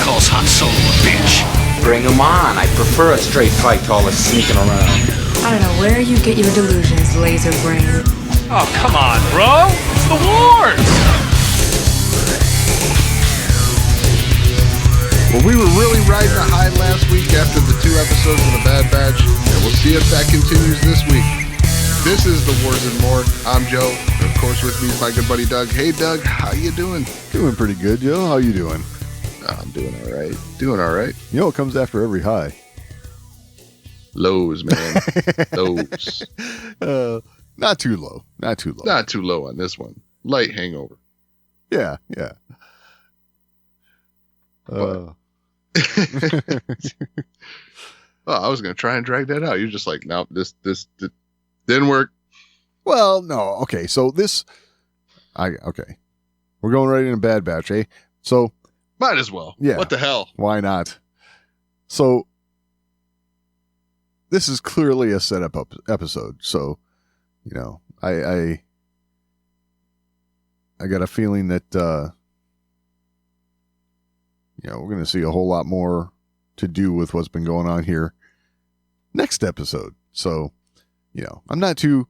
calls Han Solo a bitch. Bring him on. I prefer a straight fight to all the sneaking around. I don't know where you get your delusions, laser brain. Oh, come on, bro. It's the wars. Well, we were really riding a high last week after the 2 episodes of The Bad Batch, and we'll see if that continues this week. This is The Wars and More. I'm Joe. Of course, with me is my good buddy Doug. Hey, Doug, how you doing? Doing pretty good, Joe. How you doing? I'm doing all right. Doing all right. You know what comes after every high? Lows, man. Lows. Not too low. Not too low. Not too low on this one. Light hangover. Yeah. Oh, I was going to try and drag that out. You're just like, nope, this didn't work. Well, no. Okay. So okay. We're going right into Bad Batch, eh? So. Might as well. Yeah. What the hell? Why not? So. This is clearly a setup episode. So, I got a feeling that, we're going to see a whole lot more to do with what's been going on here next episode. So, I'm not too,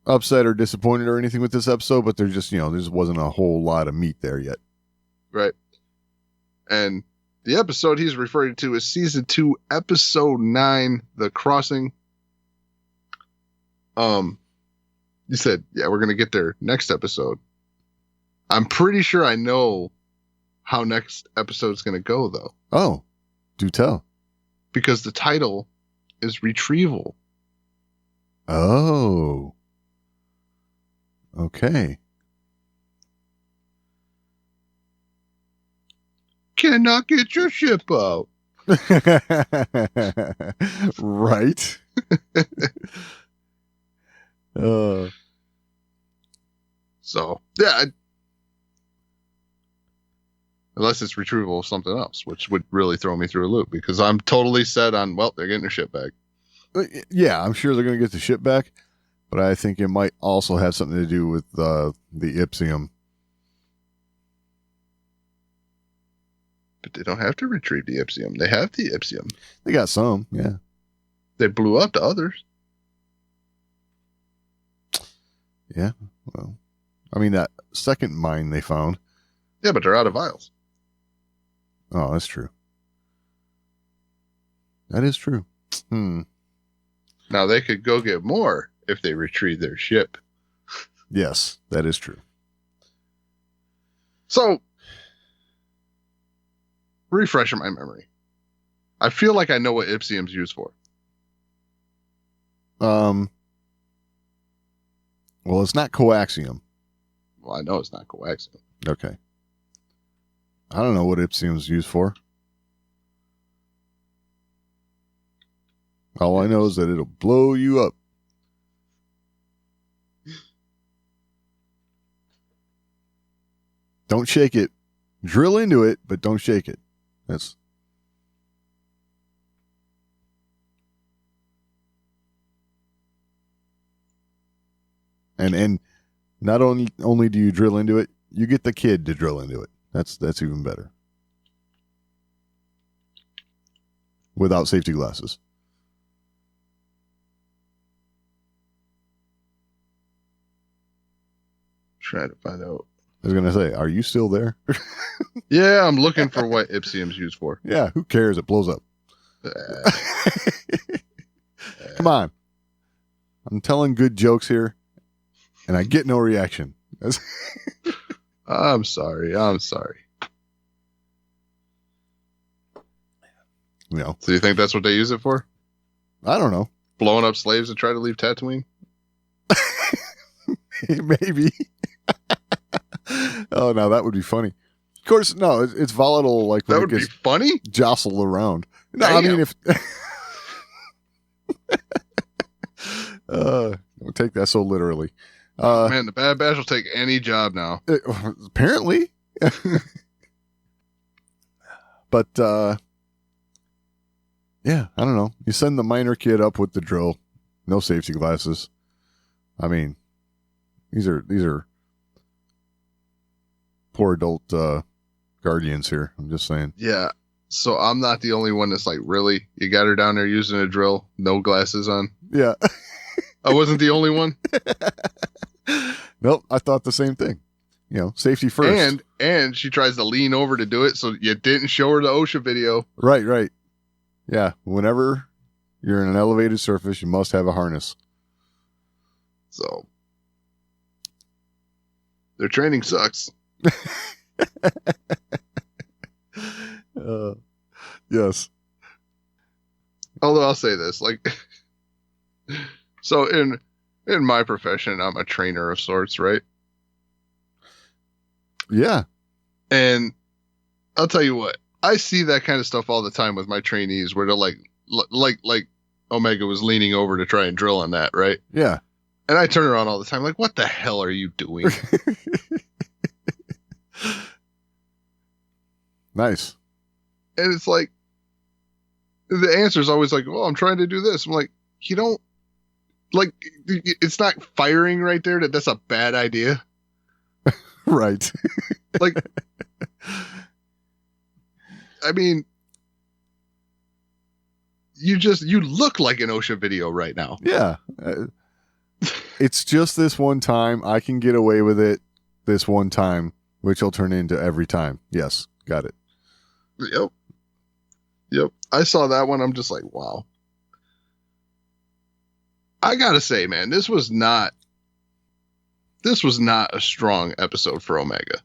upset or disappointed or anything with this episode, but there's just, there just wasn't a whole lot of meat there yet. Right. And the episode he's referring to is season 2, episode 9, The Crossing. You said, yeah, we're going to get there next episode. I'm pretty sure I know how next episode's going to go, though. Oh, do tell. Because the title is Retrieval. Oh. Okay. Cannot get your ship out. Right. So, yeah. Unless it's retrieval of something else, which would really throw me through a loop, because I'm totally set on, well, they're getting their ship back. Yeah, I'm sure they're going to get the ship back, but I think it might also have something to do with the Ipsium. But they don't have to retrieve the Ipsium. They have the Ipsium. They got some, yeah. They blew up the others. Yeah, well, I mean, that second mine they found. Yeah, but they're out of vials. Oh, that's true. That is true. Now, they could go get more if they retrieve their ship. Yes, that is true. So, refreshing my memory. I feel like I know what Ipsium's used for. Well, it's not coaxium. Well, I know it's not coaxium. Okay. I don't know what Ipsium's used for. All I know is that it'll blow you up. Don't shake it. Drill into it, but don't shake it. That's... And not only do you drill into it, you get the kid to drill into it. That's even better. Without safety glasses. Trying to find out. I was going to say, are you still there? Yeah, I'm looking for what Ipsium's used for. Yeah, who cares? It blows up. Come on. I'm telling good jokes here, and I get no reaction. I'm sorry. So you think that's what they use it for? I don't know. Blowing up slaves to try to leave Tatooine? Maybe. Oh, no, that would be funny. Of course, no, it's volatile. Like when that would be funny. Jostled around. No, Damn. I mean if. Don't take that so literally. Man, the Bad Batch will take any job now. Apparently. But yeah, I don't know. You send the minor kid up with the drill, no safety glasses. I mean, these are poor adult Guardians here. I'm just saying. Yeah. So I'm not the only one that's like, really? You got her down there using a drill, no glasses on? Yeah. I wasn't the only one. Nope. I thought the same thing. Safety first. And she tries to lean over to do it, so you didn't show her the OSHA video. Right. Yeah. Whenever you're in an elevated surface, you must have a harness. So their training sucks. Yes. Although I'll say this, so in my profession, I'm a trainer of sorts, right? Yeah. And I'll tell you what, I see that kind of stuff all the time with my trainees, where they're like Omega was leaning over to try and drill on that, right? Yeah. And I turn around all the time, like, what the hell are you doing? Nice. And it's like, the answer is always like, well, I'm trying to do this. I'm like, you don't, like, it's not firing right there that's a bad idea. Right. Like, I mean, you look like an OSHA video right now. Yeah. It's just this one time. I can get away with it this one time, which will turn into every time. Yes. Got it. Yep. I saw that one. I'm just like, wow. I gotta say, man, this was not a strong episode for Omega.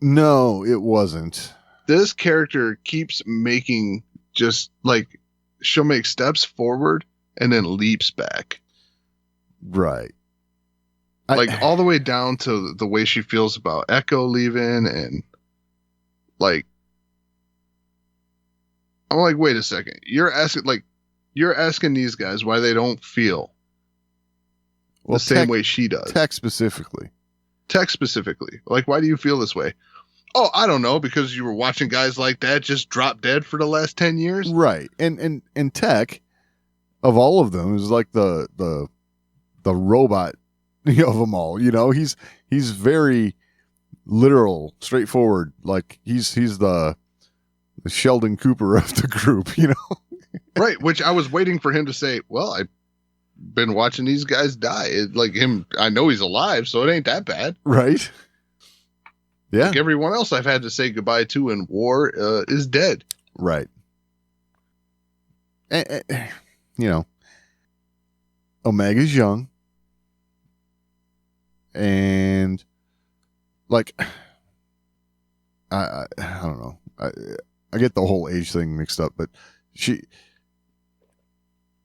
No, it wasn't. This character keeps making just like, she'll make steps forward and then leaps back. Right. Like all the way down to the way she feels about Echo leaving, and like, I'm like, wait a second. You're asking these guys why they don't feel the same way she does. Tech specifically. Like, why do you feel this way? Oh, I don't know, because you were watching guys like that just drop dead for the last 10 years. Right. And Tech, of all of them, is like the robot of them all. He's very literal, straightforward. Like he's the Sheldon Cooper of the group, Right, which I was waiting for him to say, well, I've been watching these guys die. Like him, I know he's alive, so it ain't that bad. Right. Yeah. Like everyone else I've had to say goodbye to in war is dead. Right. Omega's young. And like, I don't know. I get the whole age thing mixed up, but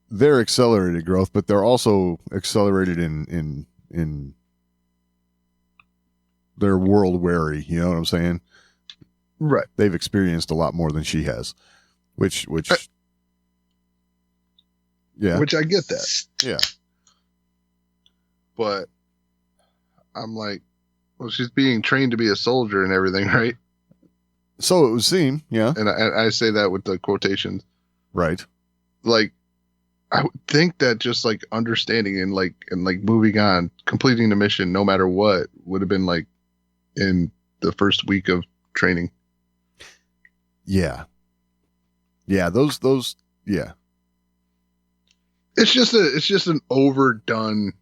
they're accelerated growth, but they're also accelerated in their world wary. You know what I'm saying? Right. They've experienced a lot more than she has, which yeah, which I get that. Yeah. But I'm like, well, she's being trained to be a soldier and everything, right? So it would seem, yeah. And I say that with the quotations. Right. Like, I would think that just like understanding and moving on, completing the mission, no matter what, would have been like in the first week of training. Yeah. Yeah. Those, yeah. It's just an overdone,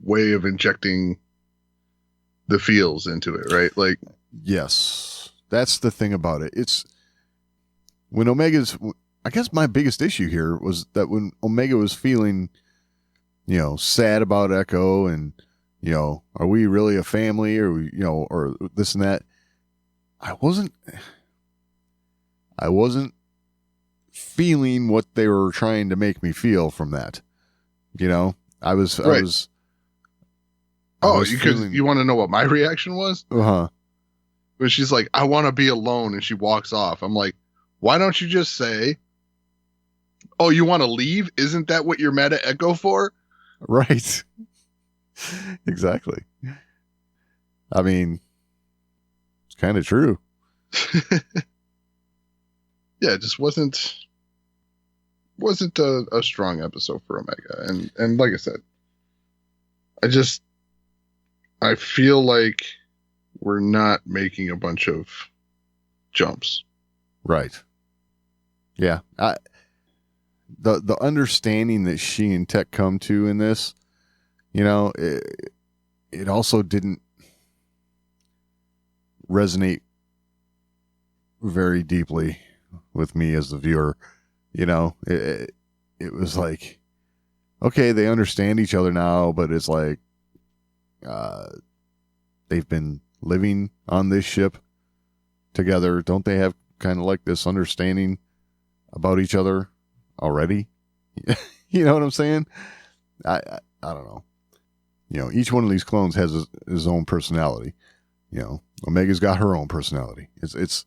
way of injecting the feels into it, right? Like, yes, that's the thing about it. It's when I guess my biggest issue here was that when Omega was feeling, sad about Echo and, are we really a family or, or this and that. I wasn't feeling what they were trying to make me feel from that. I was you want to know what my reaction was? Uh-huh. When she's like, I want to be alone, and she walks off. I'm like, why don't you just say, oh, you want to leave? Isn't that what you're mad at Echo for? Right. Exactly. I mean, it's kind of true. Yeah, it just wasn't a strong episode for Omega. And like I said, I feel like we're not making a bunch of jumps. Right. Yeah. The understanding that she and Tech come to in this, it also didn't resonate very deeply with me as the viewer. It was like, okay, they understand each other now, but it's like they've been living on this ship together. Don't they have kind of like this understanding about each other already? You know what I'm saying? I don't know. Each one of these clones has his own personality. Omega's got her own personality. It's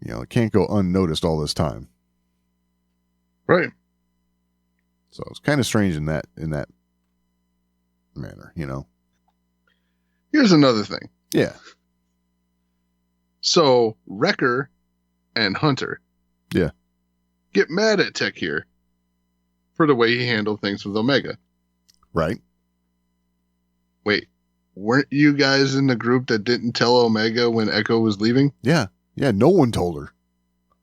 it can't go unnoticed all this time. Right. So it's kind of strange in that manner, Here's another thing. Yeah. So Wrecker and Hunter get mad at Tech here for the way he handled things with Omega. Right. Wait, weren't you guys in the group that didn't tell Omega when Echo was leaving? Yeah. Yeah. No one told her.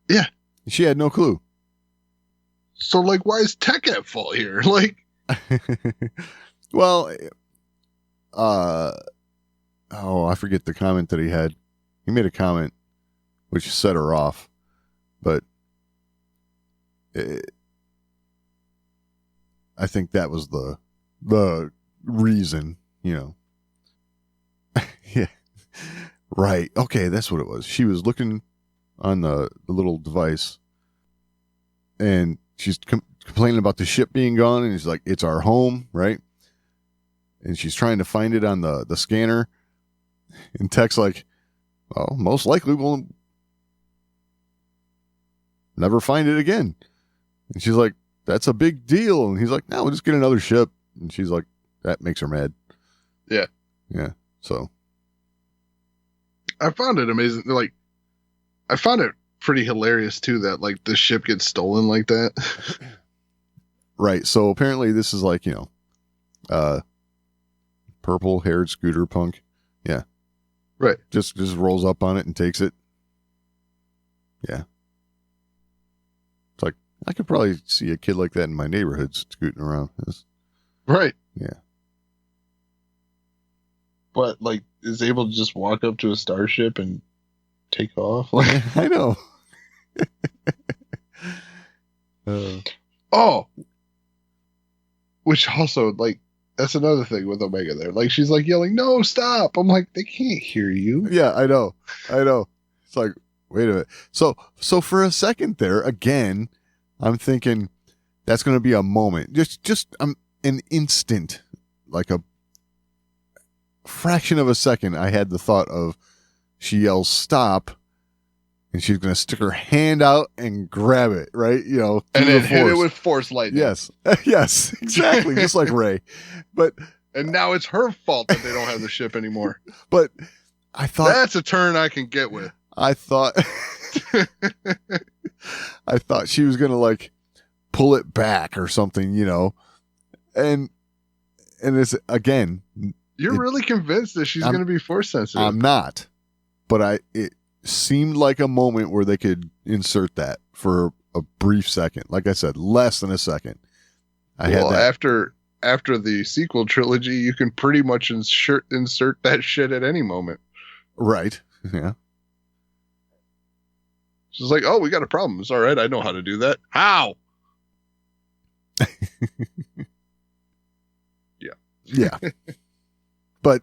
Yeah. She had no clue. So, like, why is Tech at fault here? Like, well, I forget the comment that he had. He made a comment which set her off, but I think that was the reason, Yeah. Right. Okay, that's what it was. She was looking on the little device, and she's complaining about the ship being gone, and he's like, it's our home, right? And she's trying to find it on the scanner, and Tech's like, well, most likely we'll never find it again. And she's like, that's a big deal. And he's like, no, we'll just get another ship. And she's like, that makes her mad. Yeah. Yeah. So I found it amazing. Like, I found it pretty hilarious too that like the ship gets stolen like that. Right. So apparently this is like, purple haired scooter punk. Yeah. Right. Just rolls up on it and takes it. Yeah. It's like, I could probably see a kid like that in my neighborhood scooting around. Right. Yeah. But like is able to just walk up to a starship and take off. Like, I know. oh, which also like that's another thing with Omega there. Like she's like yelling, "No, stop!" I'm like, they can't hear you. Yeah, I know. It's like, wait a minute. So for a second there, again, I'm thinking that's going to be a moment, just an instant, like a fraction of a second. I had the thought of she yells stop, and she's going to stick her hand out and grab it, right? And then hit it with force lightning. Yes, yes, exactly, just like Ray. But and now it's her fault that they don't have the ship anymore. But I thought that's a turn I can get with. I thought she was gonna like pull it back or something, and it's again. You're really convinced that she's gonna be force sensitive. I'm not, but it seemed like a moment where they could insert that for a brief second. Like I said, less than a second. After the sequel trilogy, you can pretty much insert that shit at any moment. Right. Yeah. She's like, oh, we got a problem. It's all right. I know how to do that. How? Yeah. Yeah. But,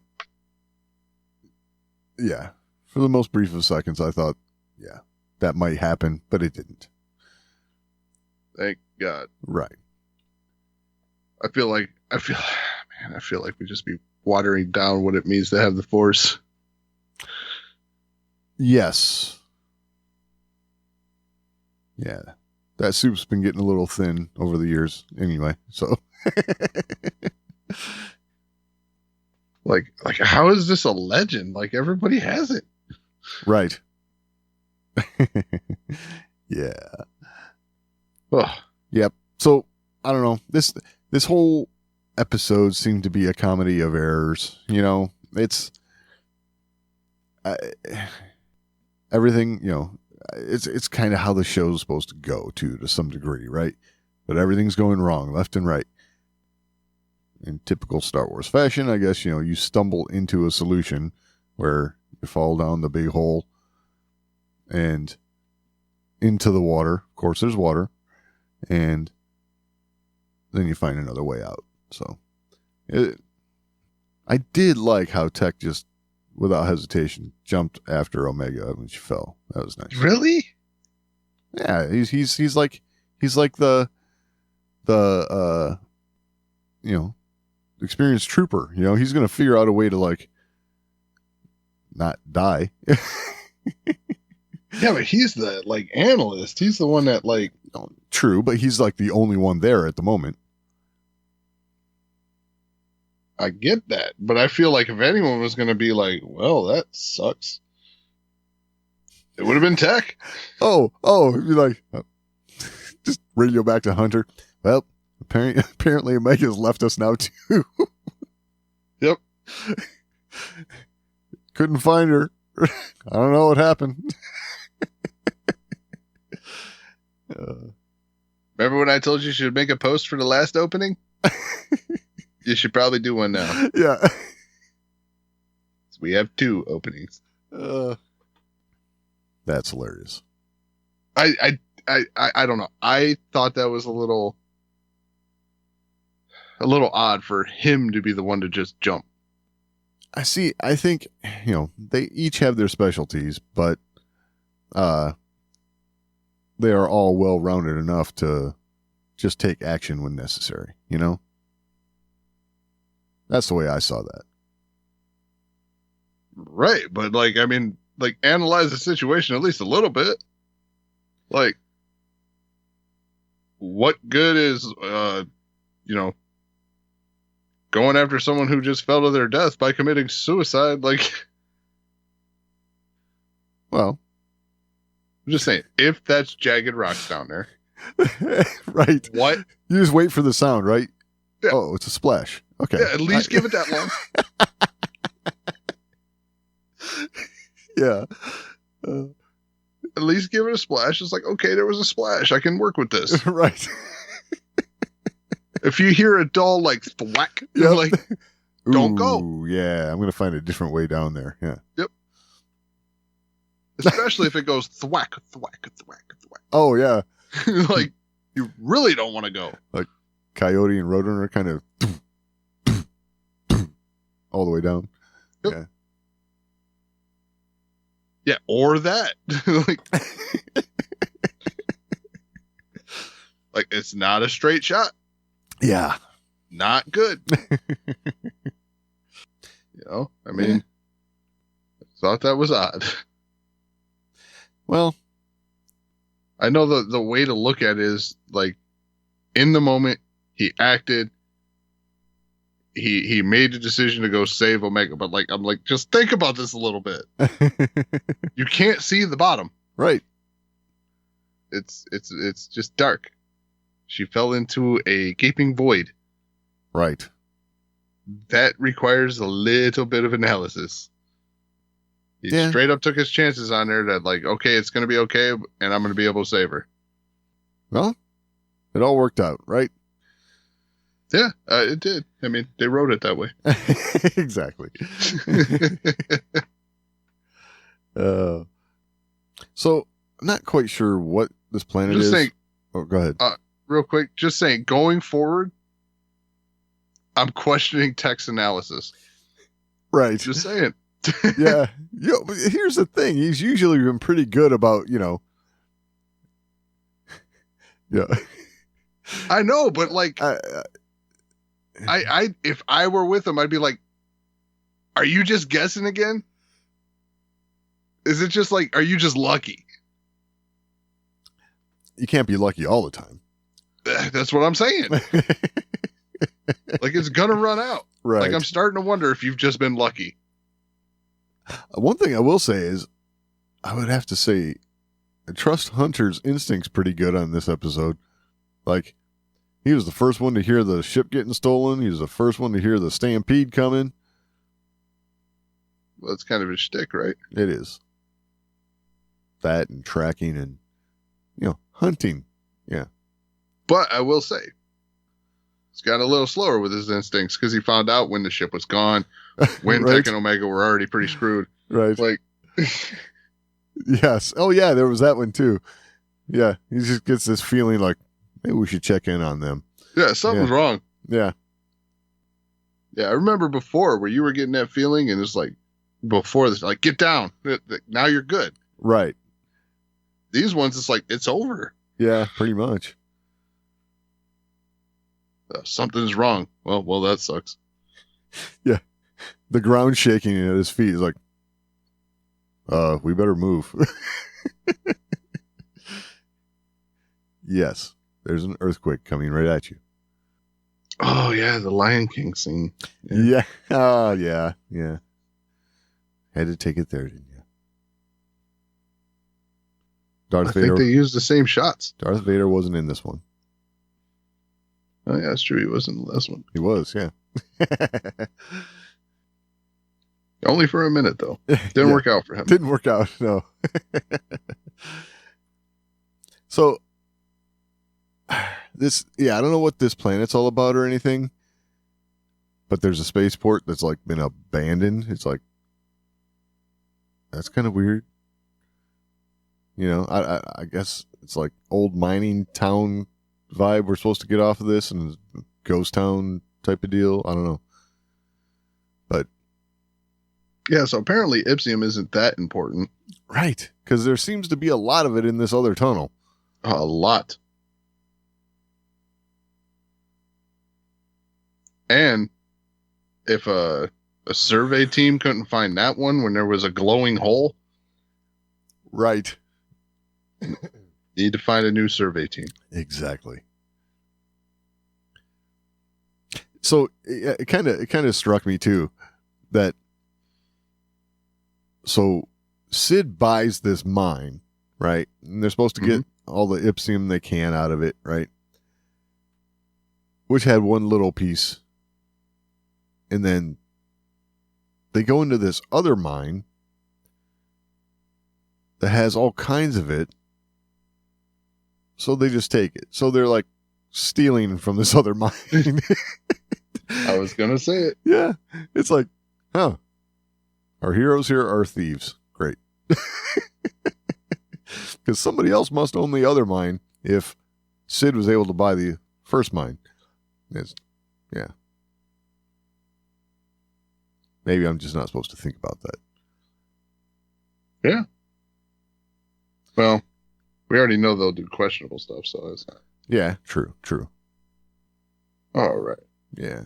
yeah, for the most brief of seconds, I thought, yeah, that might happen, but it didn't. Thank God. Right. I feel like we just be watering down what it means to have the Force. Yes. Yeah. That soup's been getting a little thin over the years anyway, so. Like how is this a legend? Like everybody has it. Right. Yeah. Ugh. Yep. So, I don't know. This whole episode seemed to be a comedy of errors. It's everything, it's kind of how the show's supposed to go to some degree, right? But everything's going wrong left and right. In typical Star Wars fashion, I guess, you stumble into a solution where you fall down the big hole and into the water. Of course, there's water. And then you find another way out. So I did like how Tech just, without hesitation, jumped after Omega when she fell. That was nice. Really? Yeah, he's like the experienced trooper. He's gonna figure out a way to like not die. Yeah, but he's the like analyst. He's the one that like. True, but he's like the only one there at the moment. I get that, but I feel like if anyone was going to be like, well, that sucks, it would have been Tech. Oh, you'd be like, just radio back to Hunter. Well, apparently Omega's left us now too. Yep. Couldn't find her. I don't know what happened. Remember when I told you should make a post for the last opening? You should probably do one now. Yeah. We have 2 openings. That's hilarious. I don't know. I thought that was a little odd for him to be the one to just jump. I think, they each have their specialties, but they are all well-rounded enough to just take action when necessary, That's the way I saw that. Right, but analyze the situation at least a little bit. Like, what good is, going after someone who just fell to their death by committing suicide? Well, I'm just saying, if that's jagged rocks down there. Right. What? You just wait for the sound, right? Yeah. Oh, it's a splash. Okay. Yeah, at least give it that long. Yeah. At least give it a splash. It's like, okay, there was a splash. I can work with this. Right. If you hear a dull, thwack, you're like, don't go. Yeah, I'm going to find a different way down there. Yeah. Yep. Especially if it goes thwack, thwack, thwack, thwack. Oh, yeah. You really don't want to go. Like Coyote and Roadrunner kind of all the way down. Yep. Yeah. Yeah, or that. It's not a straight shot. Yeah. Not good. I thought that was odd. Well, I know the way to look at it is in the moment he acted, he made the decision to go save Omega, but I'm just think about this a little bit. You can't see the bottom. Right. It's just dark. She fell into a gaping void. Right. That requires a little bit of analysis. He straight up took his chances on her that okay, it's going to be okay, and I'm going to be able to save her. Well, it all worked out, right? Yeah, it did. They wrote it that way. Exactly. So I'm not quite sure what this planet is. Saying, oh, go ahead. Real quick, just saying, going forward, I'm questioning Tech's analysis. Right. Just saying. Yeah. But here's the thing. He's usually been pretty good about, Yeah. I know, but I if I were with him, I'd be like, are you just guessing again? Is it just are you just lucky? You can't be lucky all the time. That's what I'm saying. It's gonna run out. Right. I'm starting to wonder if you've just been lucky. One thing I will say is, I would have to say, I trust Hunter's instincts pretty good on this episode. He was the first one to hear the ship getting stolen. He was the first one to hear the stampede coming. Well, it's kind of his shtick, right? It is. That and tracking and, hunting. Yeah. But I will say, he's got a little slower with his instincts because he found out when the ship was gone, when Right. Tech and Omega were already pretty screwed. Right. Like, Yes. Oh, yeah, there was that one, too. Yeah, he just gets this feeling like, maybe we should check in on them. yeah, something's wrong. Yeah. Yeah, I remember before where you were getting that feeling, and it's like, before this, like, get down. Now you're good. Right. These ones, it's like, it's over. Yeah, pretty much. Something's wrong. Well, that sucks. The ground shaking at his feet is like, we better move. Yes, there's an earthquake coming right at you. Oh, yeah, the Lion King scene. Yeah. Oh, yeah. Yeah. Had to take it there, didn't you? I think they used the same shots. Darth Vader wasn't in this one. Oh, yeah, that's true. He wasn't in the last one. He was, yeah. Only for a minute, though. Didn't work out for him. Didn't work out, no. So, I don't know what this planet's all about or anything, but there's a spaceport that's like been abandoned. It's like, that's kind of weird. I guess it's like old mining town vibe we're supposed to get off of this, and ghost town type of deal. I don't know. But yeah, so apparently Ipsium isn't that important. right, because there seems to be a lot of it in this other tunnel. A lot. And if a survey team couldn't find that one when there was a glowing hole, Right. need to find a new survey team. Exactly. So it kind of struck me too that so Sid buys this mine, right? And they're supposed to get all the Ipsium they can out of it, right? Which had one little piece. And then they go into this other mine that has all kinds of it. So they just take it. So they're like stealing from this other mine. I was going to say it. Yeah. It's like, huh. Our heroes here are thieves. Great. Because somebody else must own the other mine if Sid was able to buy the first mine. Yeah. Maybe I'm just not supposed to think about that. Yeah. Well, we already know they'll do questionable stuff, so it's not. Yeah, true. All right. Yeah.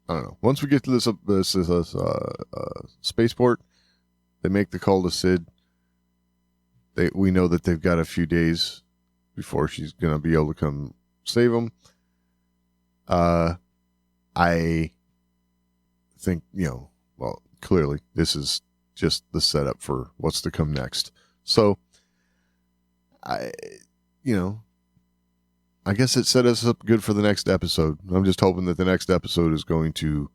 I don't know. Once we get to this spaceport, they make the call to Sid. We know that they've got a few days before she's going to be able to come save them. I think, clearly this is just the setup for what's to come next. So, I guess it set us up good for the next episode. I'm just hoping that the next episode is going to,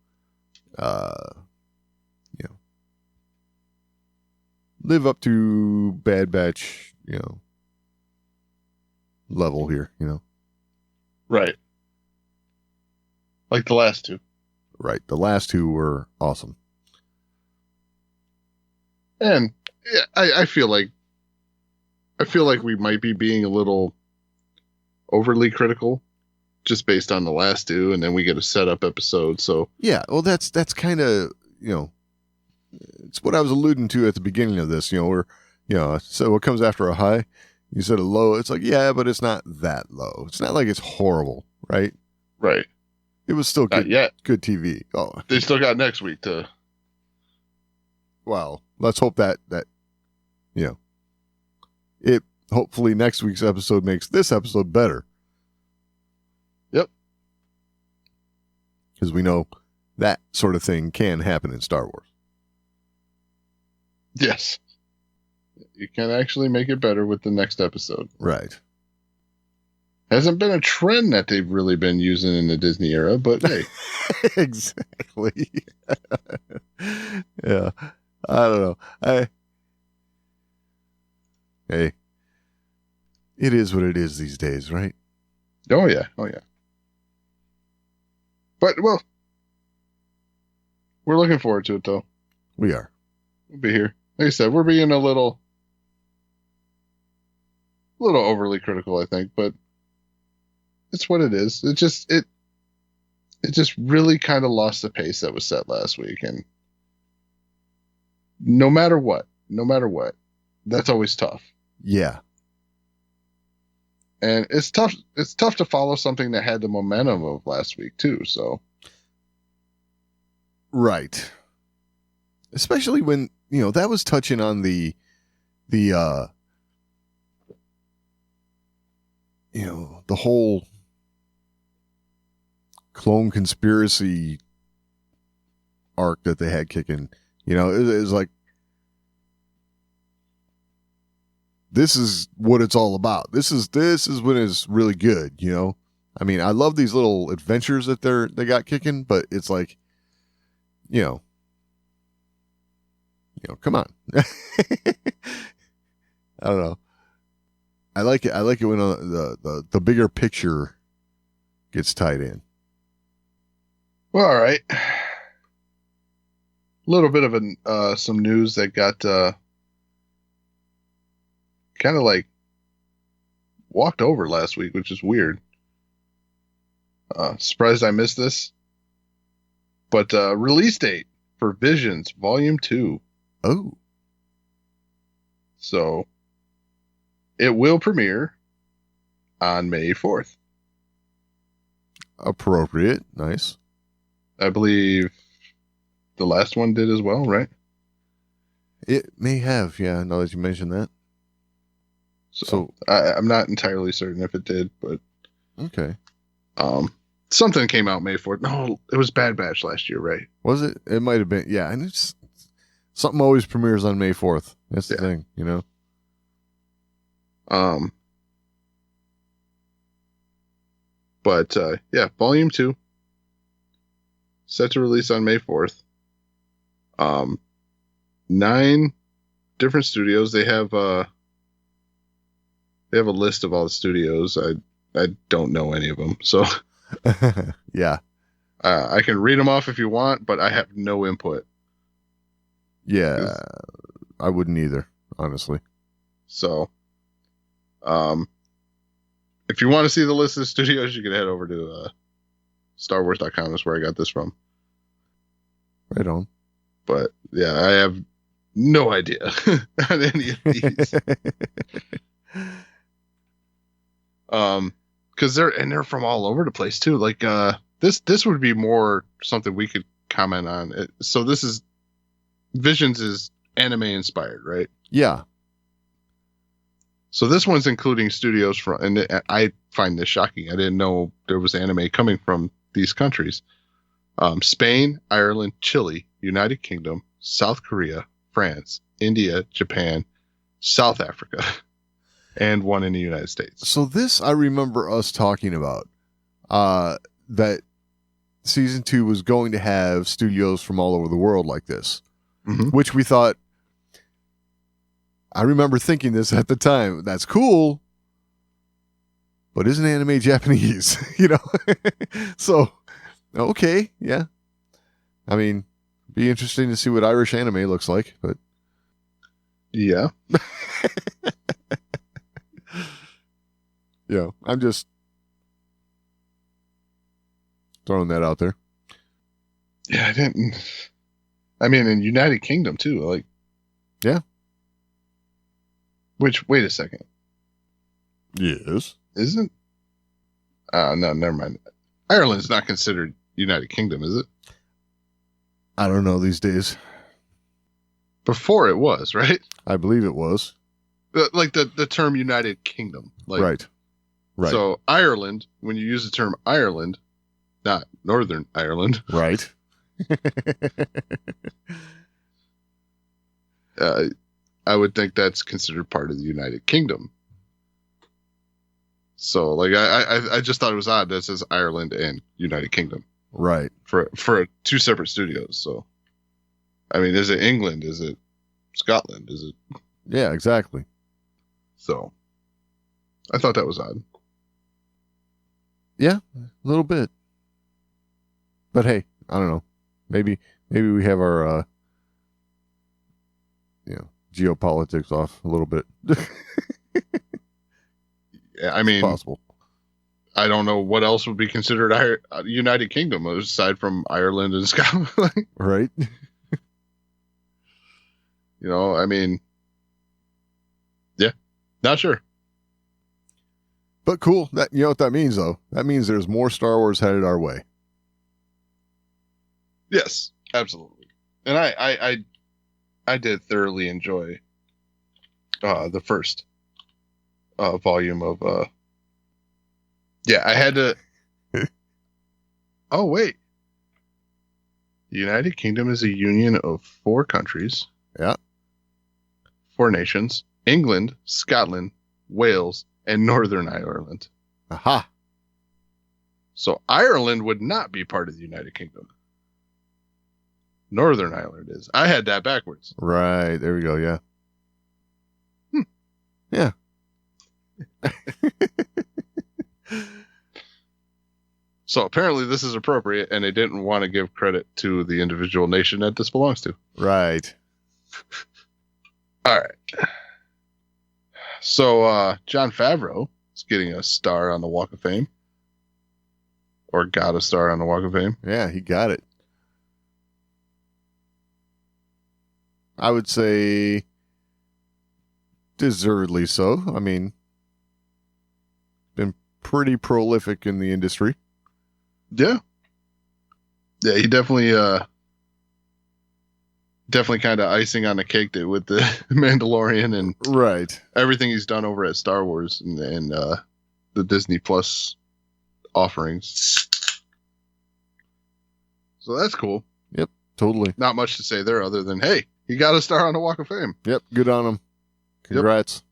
live up to Bad Batch, level here, Right. Like the last two. Right. The last two were awesome. And yeah, I feel like we might be being a little overly critical just based on the last two, and then we get a setup episode. So yeah, well, that's kind of, it's what I was alluding to at the beginning of this, so what comes after a high? You said a low. It's like, yeah, but it's not that low. It's not like it's horrible, right? Right. It was still good, good TV. Oh, they still got next week to. Well, let's hope that it hopefully next week's episode makes this episode better. Yep. Because we know that sort of thing can happen in Star Wars. Yes. You can actually make it better with the next episode. Right. Hasn't been a trend that they've really been using in the Disney era, but hey. Exactly. Yeah. I don't know. Hey, it is what it is these days, right? Oh, yeah. But, well, we're looking forward to it, though. We are. We'll be here. Like I said, we're being a little overly critical, I think, but it's what it is. It just really kind of lost the pace that was set last week, and no matter what, that's always tough. Yeah. And it's tough to follow something that had the momentum of last week too, so. Right. Especially when, that was touching on the whole clone conspiracy arc that they had kicking. It was like, this is what it's all about. This is when it's really good, I mean, I love these little adventures that they got kicking, but it's like, come on. I don't know. I like it when the bigger picture gets tied in. Well, all right. A little bit of some news that got kind of like walked over last week, which is weird. Surprised I missed this. But release date for Visions Volume 2. Oh. So it will premiere on May 4th. Appropriate. Nice. I believe the last one did as well, right? It may have, yeah, now that you mentioned that. So I'm not entirely certain if it did, but okay. Something came out May 4th. No, it was Bad Batch last year, right? Was it? It might have been. Yeah, and it's something always premieres on May 4th. That's the thing, But Volume 2 set to release on May 4th. 9 different studios. They have a list of all the studios. I don't know any of them, so yeah. I can read them off if you want, but I have no input. Yeah, I wouldn't either, honestly. So, if you want to see the list of studios, you can head over to StarWars.com. That's where I got this from. Right on. But yeah, I have no idea on any of these. Because they're from all over the place too. Like this would be more something we could comment on. So this is Visions is anime inspired, right? Yeah. So this one's including studios from, and I find this shocking. I didn't know there was anime coming from these countries. Spain, Ireland, Chile, United Kingdom, South Korea, France, India, Japan, South Africa, and one in the United States. So this, I remember us talking about, that season 2 was going to have studios from all over the world like this, which we thought, I remember thinking this at the time, that's cool, but isn't anime Japanese? So, okay, yeah. I mean, be interesting to see what Irish anime looks like, but yeah. I'm just throwing that out there. Yeah, I didn't. I mean, in United Kingdom too, like. Yeah. Which, wait a second. Yes. Isn't? No, never mind. Ireland's not considered United Kingdom, is it? I don't know these days. Before it was, right? I believe it was. Like the term United Kingdom. Like, right. So Ireland, when you use the term Ireland, not Northern Ireland. Right. I would think that's considered part of the United Kingdom. So, like, I just thought it was odd that it says Ireland and United Kingdom Right. for two separate studios. So, I mean, is it England? Is it Scotland? Is it? Yeah, exactly. So, I thought that was odd. Yeah, a little bit. But hey, I don't know. Maybe we have our geopolitics off a little bit. Yeah, I mean, possible. I don't know what else would be considered United Kingdom aside from Ireland and Scotland. Right? I mean, yeah, not sure. But cool. That, you know what that means, though? That means there's more Star Wars headed our way. Yes, absolutely. And I did thoroughly enjoy the first volume of I had to oh wait, the United Kingdom is a union of 4 countries, 4 nations: England, Scotland, Wales, and Northern Ireland. Aha. So Ireland would not be part of the United Kingdom. Northern Ireland is. I had that backwards. Right. There we go. Yeah. Yeah. So apparently this is appropriate, and they didn't want to give credit to the individual nation that this belongs to. Right. All right. So Jon Favreau is getting a star on the Walk of Fame. Or got a star on the Walk of Fame. Yeah, he got it. I would say deservedly so. I mean, been pretty prolific in the industry. Yeah. Yeah, he definitely kind of icing on the cake with the Mandalorian and right everything he's done over at Star Wars and the Disney Plus offerings. So that's cool. Yep, totally. Not much to say there other than, hey, he got a star on the Walk of Fame. Yep, good on him. Congrats.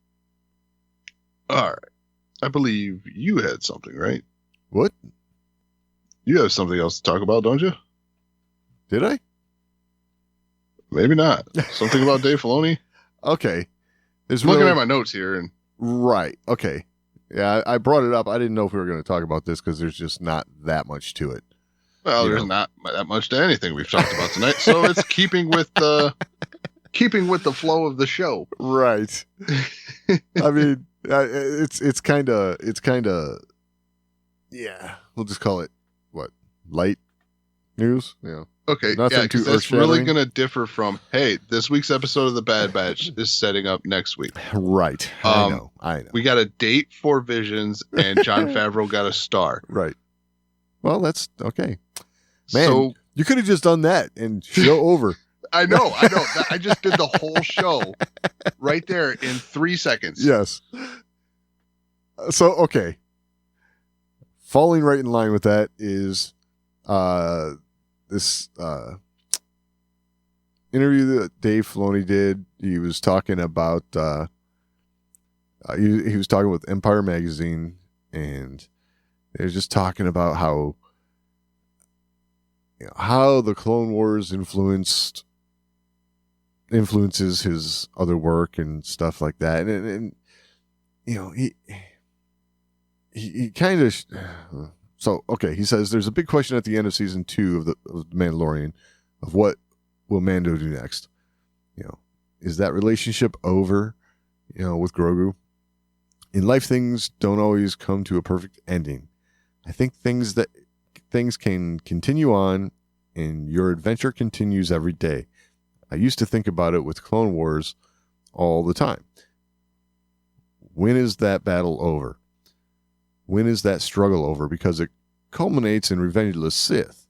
Yep. All right. I believe you had something, right? What? You have something else to talk about, don't you? Did I? Maybe not. Something about Dave Filoni? Okay. I'm looking at my notes here. And right. Okay. Yeah, I brought it up. I didn't know if we were going to talk about this because there's just not that much to it. Well, there's not that much to anything we've talked about tonight, so it's keeping with the flow of the show. Right. I mean, it's kind of yeah. We'll just call it what, light news. Yeah. Okay. Nothing yeah, because that's really going to differ from, hey, this week's episode of the Bad Batch is setting up next week. Right. I know. We got a date for Visions, and Jon Favreau got a star. Right. Well, that's okay. Man, so, you could have just done that and show over. I know. I just did the whole show right there in 3 seconds. Yes. So, okay. Falling right in line with that is this interview that Dave Filoni did. He was talking about he was talking with Empire Magazine, and they were just talking about how the Clone Wars influences his other work and stuff like that, and he kind of so okay. He says there's a big question at the end of season 2 of the Mandalorian of what will Mando do next. Is that relationship over? With Grogu. In life, things don't always come to a perfect ending. I think things can continue on, and your adventure continues every day. I used to think about it with Clone Wars all the time. When is that battle over? When is that struggle over? Because it culminates in Revenge of the Sith.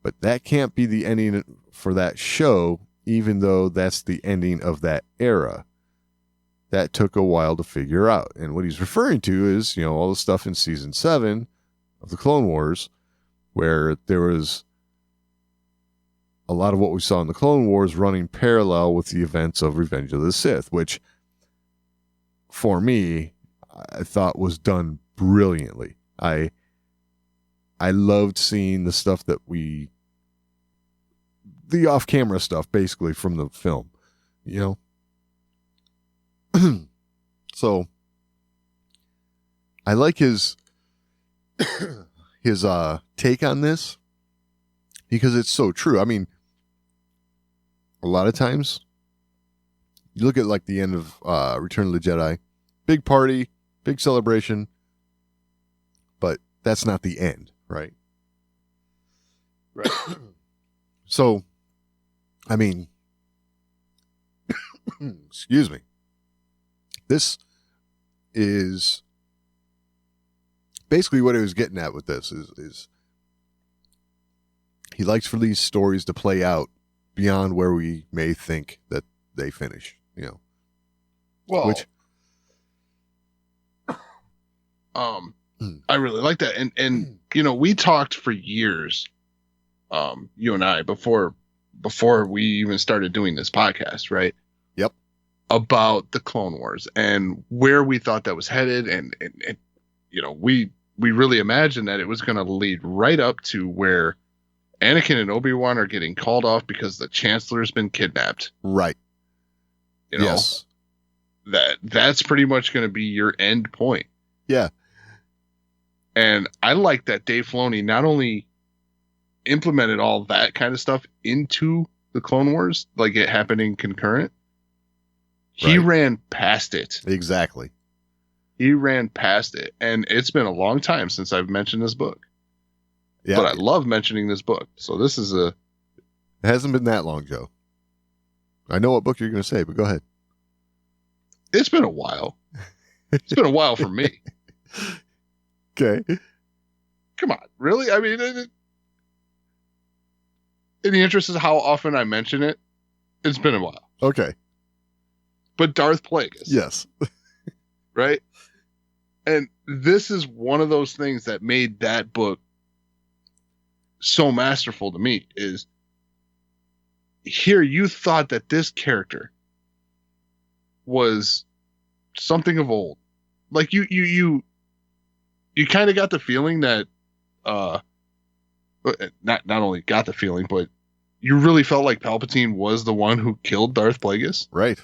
But that can't be the ending for that show, even though that's the ending of that era. That took a while to figure out. And what he's referring to is, all the stuff in season 7 of the Clone Wars, where there was a lot of what we saw in the Clone Wars running parallel with the events of Revenge of the Sith, which, for me, I thought was done brilliantly. I loved seeing the stuff that the off-camera stuff, basically, from the film, you know? So, I like his take on this, because it's so true. I mean, a lot of times, you look at like the end of Return of the Jedi, big party, big celebration, but that's not the end, right? Right. So, I mean, excuse me. This is basically what I was getting at with this is he likes for these stories to play out beyond where we may think that they finish, you know. Well, Which I really like that. And you know, we talked for years, you and I, before we even started doing this podcast, right? Yep. About the Clone Wars and where we thought that was headed, and you know, we really imagined that it was going to lead right up to where Anakin and Obi-Wan are getting called off because the Chancellor's been kidnapped. right. You know, Yes. that's pretty much going to be your end point. Yeah. And I like that Dave Filoni not only implemented all that kind of stuff into the Clone Wars, like it happening concurrent, he Right. ran past it. Exactly. He ran past it. And it's been a long time since I've mentioned this book. Yeah. But I love mentioning this book. So this is It hasn't been that long, Joe. I know what book you're going to say, but go ahead. it's been a while. It's been a while for me. Okay. Come on. Really? I mean, in the interest of how often I mention it, it's been a while. Okay. But Darth Plagueis. Yes. Right? And this is one of those things that made that book so masterful to me, is here you thought that this character was something of old. Like you kind of got the feeling that not only got the feeling, but you really felt like Palpatine was the one who killed Darth Plagueis Right.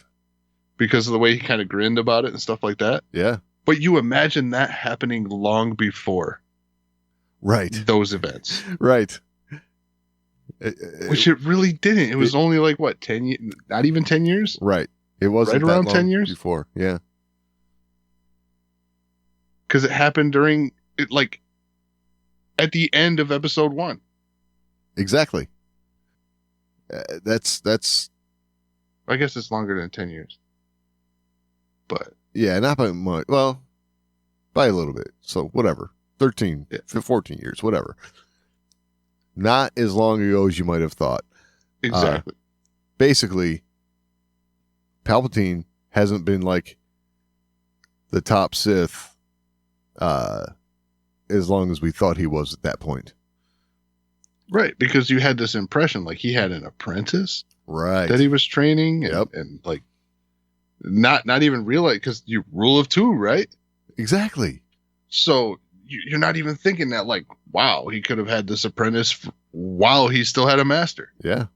because of the way he kind of grinned about it and stuff like that. Yeah. But you imagine that happening long before Right. those events, Right. which it really didn't. It was only like what, 10 years, not even 10 years. Right. It wasn't Right around that 10 long years? before. Yeah. Cause it happened during it, like at the end of episode 1. Exactly. That's I guess it's longer than 10 years, but yeah, not by much. Well, by a little bit. So whatever. 13, Yeah. 14 years, whatever. Not as long ago as you might have thought. exactly. Basically, Palpatine hasn't been like the top Sith as long as we thought he was at that point. Right. Because you had this impression like he had an apprentice Right. that he was training and, Yep. and like not even realize, because you rule of 2, right? Exactly. So you're not even thinking that like, wow, he could have had this apprentice while he still had a master. Yeah.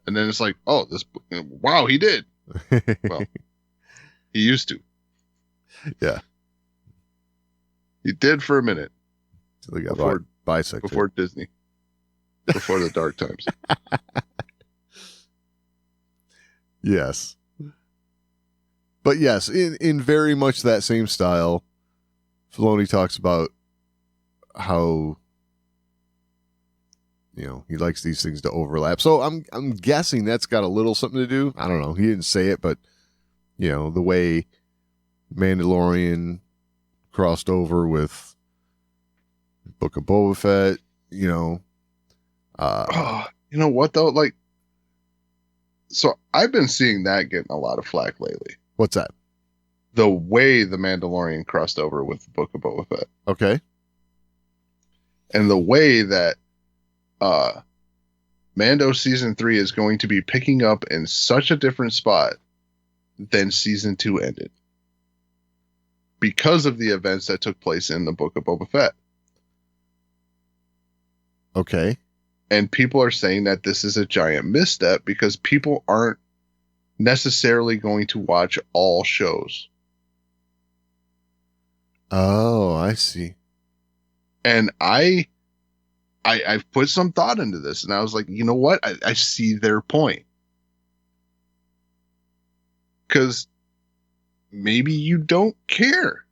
And then it's like, oh, wow, he did. Well, he used to. Yeah. He did for a minute So they got Before- bisected. before Disney, before the dark times. Yes. But yes, in very much that same style, Filoni talks about how, you know, he likes these things to overlap. So I'm guessing that's got a little something to do. I don't know. He didn't say it, but you know, the way Mandalorian crossed over with Book of Boba Fett, you know. Oh, you know what though? Like, so I've been seeing that getting a lot of flack lately. What's that? The way the Mandalorian crossed over with the Book of Boba Fett, Okay. and the way that Mando season 3 is going to be picking up in such a different spot than season 2 ended. because of the events that took place in the Book of Boba Fett. Okay. And people are saying that this is a giant misstep because people aren't necessarily going to watch all shows. Oh, I see. And I've put some thought into this, and I was like, you know what? I see their point. Because maybe you don't care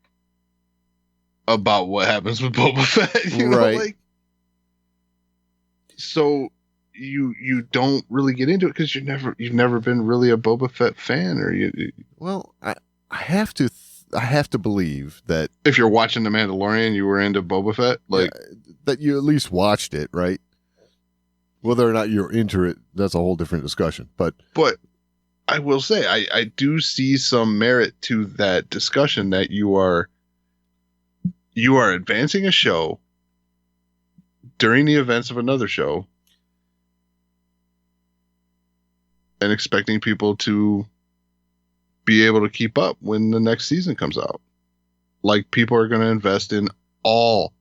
about what happens with Boba Fett, you know, Right. like, so you don't really get into it because you've never been really a Boba Fett fan, or Well, I have to believe that if you're watching The Mandalorian, you were into Boba Fett, like, that you at least watched it, right? Whether or not you're into it, that's a whole different discussion. But I will say I do see some merit to that discussion, that you are advancing a show during the events of another show and expecting people to be able to keep up when the next season comes out. Like, people are going to invest in all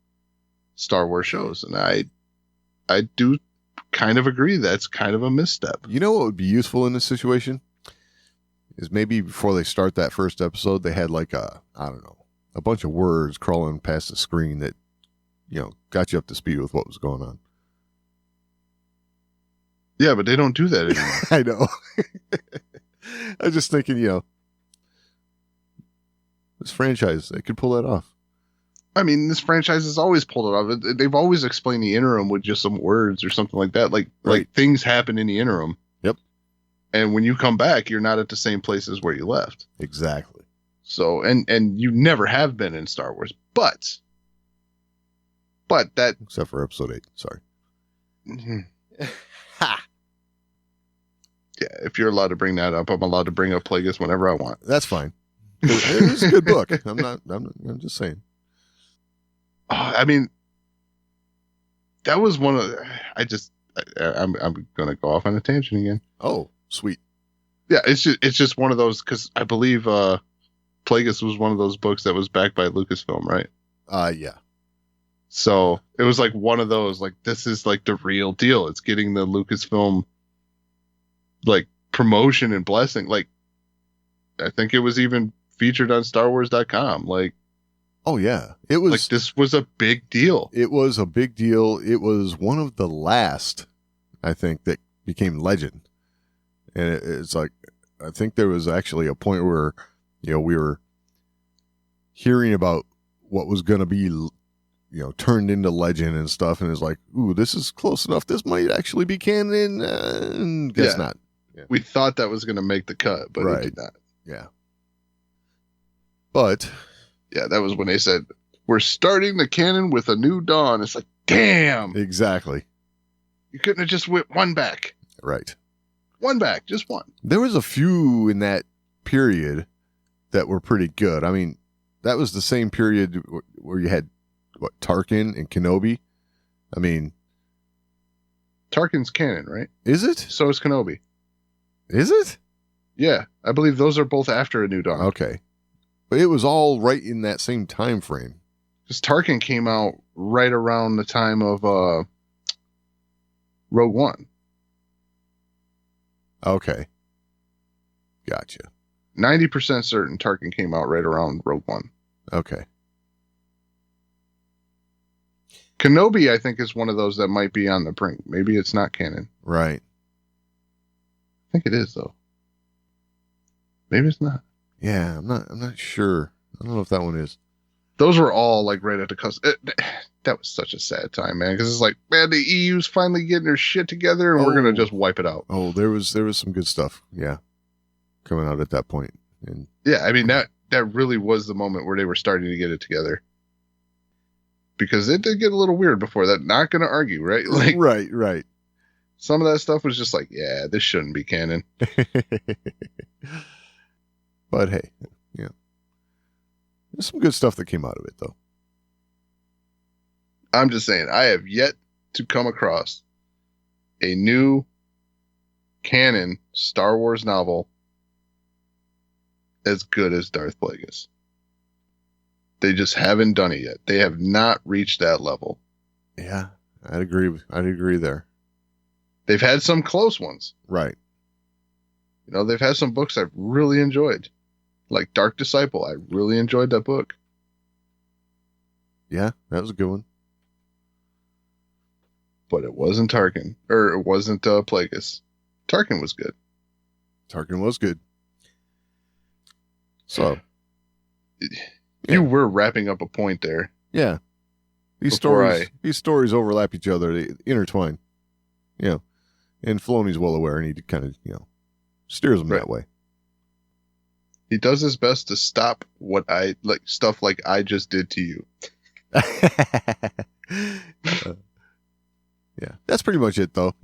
Star Wars shows, and I do kind of agree that's kind of a misstep. you know what would be useful in this situation is maybe before they start that first episode, they had like a bunch of words crawling past the screen that, got you up to speed with what was going on. Yeah, but they don't do that anymore. I know. I was just thinking, this franchise, they could pull that off. I mean, this franchise has always pulled it off. They've always explained the interim with just some words or something like that. Like things happen in the interim. Yep. And when you come back, you're not at the same places where you left. Exactly. So, and you never have been in Star Wars, but that, except for episode 8. Sorry. Ha. Yeah, if you're allowed to bring that up, I'm allowed to bring up Plagueis whenever I want. That's fine. It's a good book. I'm just saying. I mean, that was one of I'm going to go off on a tangent again. Oh, sweet. Yeah, it's just one of those, because I believe Plagueis was one of those books that was backed by Lucasfilm, right? Yeah. So it was like one of those, like, this is like the real deal. It's getting the Lucasfilm like promotion and blessing. Like, I think it was even featured on StarWars.com. Like, oh yeah, it was like, this was a big deal. It was a big deal. It was one of the last, I think, that became legend. And it's like, I think there was actually a point where, we were hearing about what was going to be, turned into legend and stuff. And it's like, ooh, this is close enough. This might actually be canon. And guess not. Yeah. We thought that was going to make the cut, but it did not. Yeah. But yeah, that was when they said, we're starting the canon with a new dawn. It's like, damn. Exactly. You couldn't have just whipped one back. Right. One back, just one. There was a few in that period that were pretty good. I mean, that was the same period where you had, Tarkin and Kenobi. I mean, Tarkin's canon, right? Is it? So is Kenobi. Is it? Yeah, I believe those are both after A New Dawn. Okay. But it was all right in that same time frame. Because Tarkin came out right around the time of Rogue One. Okay. Gotcha. 90% certain Tarkin came out right around Rogue One. Okay. Kenobi, I think, is one of those that might be on the brink. Maybe it's not canon. Right. I think it is, though. Maybe it's not. Yeah, I'm not sure. I don't know if that one is. Those were all like right at the cusp. That was such a sad time, man. Because it's like, man, the EU's finally getting their shit together, and we're gonna just wipe it out. Oh, there was some good stuff. Yeah, coming out at that point. And yeah, I mean that really was the moment where they were starting to get it together. Because it did get a little weird before that. Not gonna argue, right? Like, right. Some of that stuff was just like, yeah, this shouldn't be canon. But hey, there's some good stuff that came out of it, though. I'm just saying, I have yet to come across a new canon Star Wars novel as good as Darth Plagueis. They just haven't done it yet. They have not reached that level. Yeah, I'd agree. I'd agree there. They've had some close ones. Right. You know, they've had some books I've really enjoyed. Like Dark Disciple. I really enjoyed that book. Yeah, that was a good one. But it wasn't Tarkin. Or it wasn't Plagueis. Tarkin was good. Tarkin was good. So. You were wrapping up a point there. Yeah. These stories overlap each other. They intertwine. You know. And Filoni's well aware, and he kind of, steers them that way. He does his best to stop stuff like I just did to you. Yeah, that's pretty much it, though.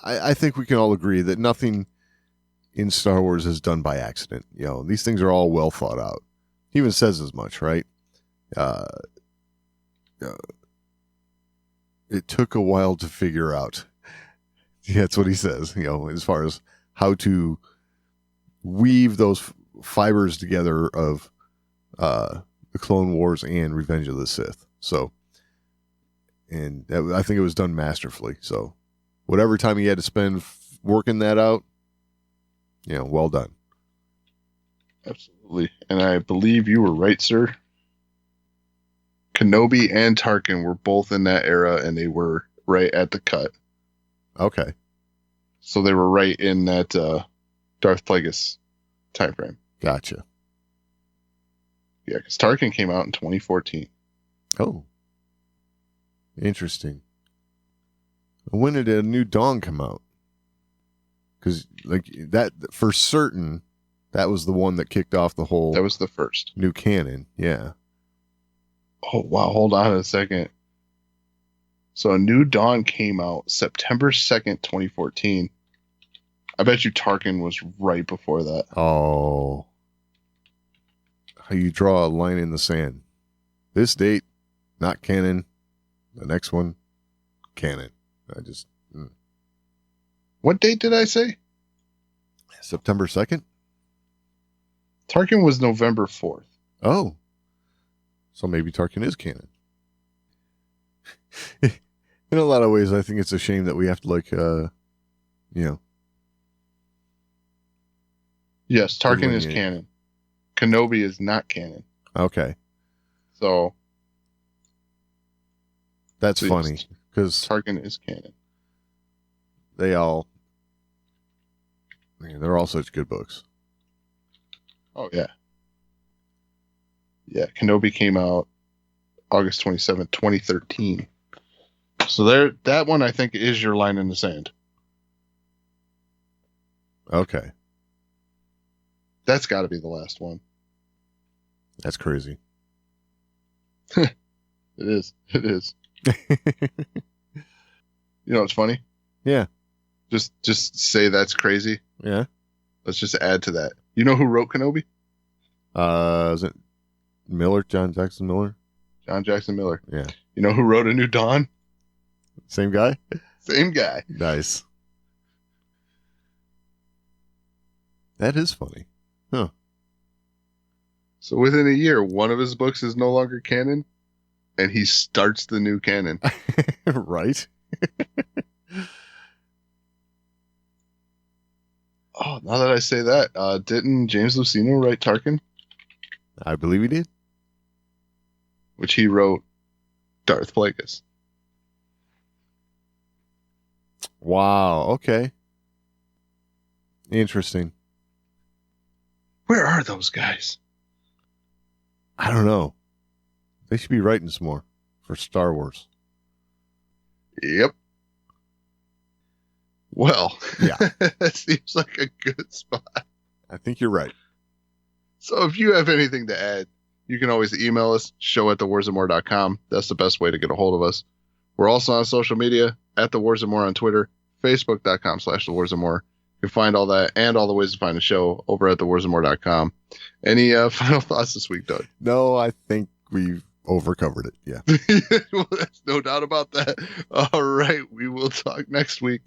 I think we can all agree that nothing in Star Wars is done by accident. These things are all well thought out. He even says as much, right? It took a while to figure out. That's what he says, as far as how to weave those fibers together of the Clone Wars and Revenge of the Sith. So, and I think it was done masterfully. So, whatever time he had to spend working that out, well done. Absolutely. And I believe you were right, sir. Kenobi and Tarkin were both in that era, and they were right at the cut. Okay. So they were right in that Darth Plagueis time frame. Gotcha. Yeah, because Tarkin came out in 2014. Oh. Interesting. When did A New Dawn come out? Because, that, for certain, that was the one that kicked off the whole... That was the first. New canon, yeah. Oh, wow. Hold on a second. So A New Dawn came out September 2nd, 2014. I bet you Tarkin was right before that. Oh. How you draw a line in the sand. This date, not canon. The next one, canon. What date did I say? September 2nd? Tarkin was November 4th. Oh. So maybe Tarkin is canon. In a lot of ways, I think it's a shame that we have to, Yes, Tarkin is canon. Kenobi is not canon. Okay. So. That's funny. Because Tarkin is canon. They're all such good books. Oh, yeah. Yeah, Kenobi came out August 27th, 2013. So that one I think is your line in the sand. Okay. That's got to be the last one. That's crazy. It is. It is. You know what's funny? Yeah. Just say that's crazy. Yeah. Let's just add to that. You know who wrote Kenobi? Is it Miller? John Jackson Miller? John Jackson Miller. Yeah. You know who wrote A New Dawn? Same guy? Same guy. Nice. That is funny. Huh. So within a year, one of his books is no longer canon, and he starts the new canon. Right? Oh, now that I say that, didn't James Luceno write Tarkin? I believe he did. Which he wrote Darth Plagueis. Wow. Okay. Interesting. Where are those guys? I don't know. They should be writing some more for Star Wars. Yep. Well, yeah, that seems like a good spot. I think you're right. So if you have anything to add, you can always email us, show@thewarsandmore.com. That's the best way to get a hold of us. We're also on social media, @thewarsandmore on Twitter, facebook.com/thewarsandmore. You can find all that and all the ways to find the show over at thewarsandmore.com. Any final thoughts this week, Doug? No, I think we've overcovered it. Yeah. Well, there's no doubt about that. All right. We will talk next week.